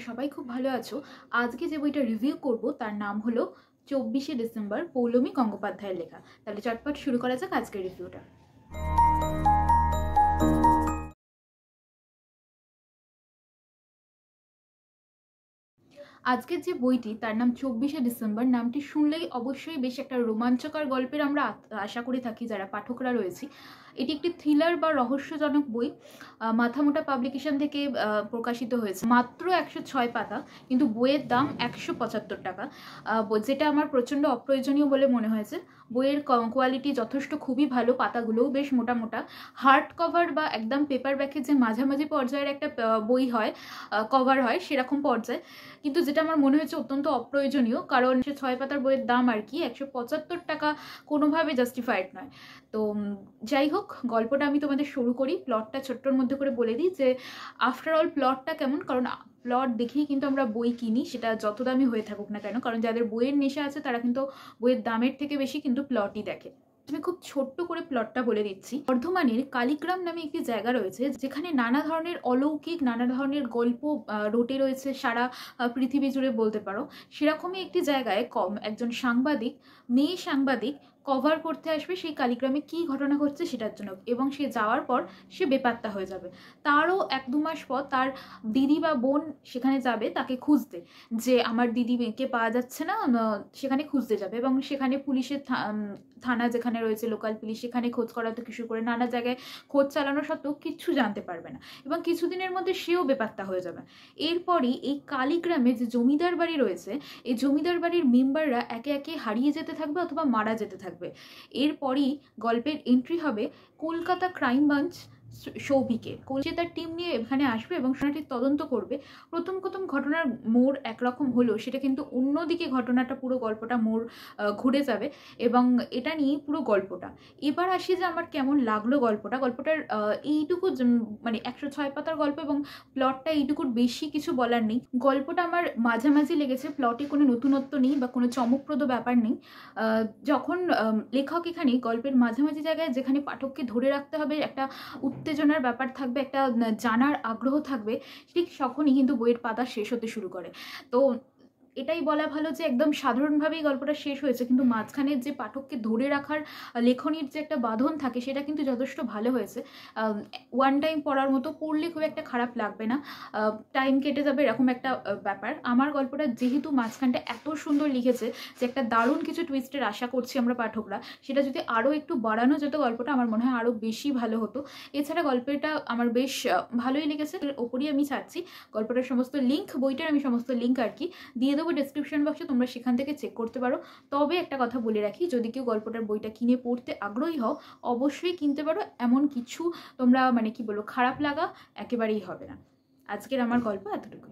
সবাই খুব ভালো আছো। আজকে যে বইটা রিভিউ করব তার নাম হলো 24শে ডিসেম্বর পৌলমী গঙ্গোপাধ্যায়ের লেখা। তাহলে চটপট শুরু করা যাক আজকের রিভিউটা। আজকের যে বইটি তার নাম 24শে ডিসেম্বর। নামটি শুনলেই অবশ্যই বেশ একটা রোমাঞ্চকর গল্পের আমরা আশা করে থাকি যারা পাঠকরা রয়েছি। এটি একটি থ্রিলার বা রহস্যজনক বই। মাথামোটা পাবলিকেশন থেকে প্রকাশিত হয়েছে। মাত্র 106 পাতা, কিন্তু বইয়ের দাম 175 টাকা, যেটা আমার প্রচণ্ড অপ্রয়োজনীয় বলে মনে হয়েছে। বইয়ের কোয়ালিটি যথেষ্ট খুবই ভালো, পাতাগুলোও বেশ মোটা মোটা। হার্ড কভার বা একদম পেপার ব্যাকের যে মাঝামাঝি পর্যায়ের একটা বই হয়, কভার হয় সেরকম পর্যায়ে, কিন্তু যেটা আমার মনে হয়েছে অত্যন্ত অপ্রয়োজনীয়, কারণ সে 6 পাতার বইয়ের দাম আর কি 175 টাকা কোনোভাবে জাস্টিফাইড নয়। তো যাই হোক, গল্পটা আমি তোমাদের শুরু করি। প্লটটা ছোট্টর মধ্যে করে বলে দিই যে আফটার অল প্লটটা কেমন, কারণ প্লট দেখেই কিন্তু আমরা বই কিনি, সেটা যত দামি হয়ে থাকুক না কেন। কারণ যাদের বইয়ের নেশা আছে তারা কিন্তু বইয়ের দামের থেকে বেশি কিন্তু প্লটই দেখে। আমি খুব ছোট্ট করে প্লটটা বলে দিচ্ছি। বর্ধমানের কালীগ্রাম নামে একটি জায়গা রয়েছে, যেখানে নানা ধরনের অলৌকিক, নানা ধরনের গল্প রটে রয়েছে সারা পৃথিবী জুড়ে বলতে পারো। সেরকমই একটি জায়গায় একজন সাংবাদিক, মেয়ে সাংবাদিক কভার করতে আসবে সেই কালীগ্রামে কী ঘটনা ঘটছে সেটার জন্য, এবং সে যাওয়ার পর সে বেপাত্তা হয়ে যাবে। তারও 1-2 মাস পর তার দিদি বা বোন সেখানে যাবে তাকে খুঁজতে, যে আমার দিদি মেয়েকে পাওয়া যাচ্ছে না, সেখানে খুঁজতে যাবে। এবং সেখানে পুলিশের থানা যেখানে রয়েছে, লোকাল পুলিশ, সেখানে খোঁজ করা থেকে শুরু করে নানা জায়গায় খোঁজ চালানো সত্ত্বেও কিচ্ছু জানতে পারবে না, এবং কিছুদিনের মধ্যে সেও বেপাত্তা হয়ে যাবে। এরপরই এই কালীগ্রামে যে জমিদার বাড়ি রয়েছে, এই জমিদার বাড়ির মেম্বাররা একে একে হারিয়ে যেতে থাকবে অথবা মারা যেতে থাকবে। এরপরই গল্পের এন্ট্রি হবে কলকাতা ক্রাইম ব্রাঞ্চ সৌভিকের। সে তার টিম নিয়ে এখানে আসবে এবং সেটাটি তদন্ত করবে। প্রথম ঘটনার মোড় একরকম হলেও সেটা কিন্তু অন্যদিকে ঘটনাটা, পুরো গল্পটা মোড় ঘুরে যাবে, এবং এটা নিয়েই পুরো গল্পটা। এবার আসি যে আমার কেমন লাগলো গল্পটার এইটুকু মানে 106 পাতার গল্প এবং প্লটটা এইটুকুর বেশি কিছু বলার নেই। গল্পটা আমার মাঝামাঝি লেগেছে, প্লটে কোনো নতুনত্ব নেই বা কোনো চমকপ্রদ ব্যাপার নেই। যখন লেখক এখানে গল্পের মাঝামাঝি জায়গায়, যেখানে পাঠককে ধরে রাখতে হবে, একটা উত্তেজনার ব্যাপার থাকবে, একটা জানার আগ্রহ থাকবে, ঠিক তখনই কিন্তু বইয়ের পাতা শেষ হতে শুরু করে। তো এটাই বলা ভালো যে একদম সাধারণভাবেই গল্পটা শেষ হয়েছে, কিন্তু মাঝখানের যে পাঠককে ধরে রাখার লেখনির যে একটা বাঁধন থাকে, সেটা কিন্তু যথেষ্ট ভালো হয়েছে। ওয়ান টাইম পড়ার মতো, পড়লে খুব একটা খারাপ লাগবে না, টাইম কেটে যাবে, এরকম একটা ব্যাপার। আমার গল্পটা যেহেতু মাঝখানটা এত সুন্দর লিখেছে যে একটা দারুণ কিছু টুইস্টের আশা করছি আমরা পাঠকরা, সেটা যদি আরও একটু বাড়ানো যেত গল্পটা, আমার মনে হয় আরও বেশি ভালো হতো। এছাড়া গল্পটা আমার বেশ ভালোই লেগেছে। এর ওপরই আমি চাচ্ছি গল্পটার সমস্ত লিঙ্ক, বইটার আমি সমস্ত লিঙ্ক আর কি দিয়ে দেবো ডেসক্রিপশন বক্সে, তোমরা সেখান থেকে চেক করতে পারো। তবে একটা কথা বলে রাখি, যদি কেউ গল্পটার বইটা কিনে পড়তে আগ্রহী হও, অবশ্যই কিনতে পারো। এমন কিছু তোমরা মানে কি বলবো, খারাপ লাগা একেবারেই হবে না। আজকের আমার গল্প এতটুকু।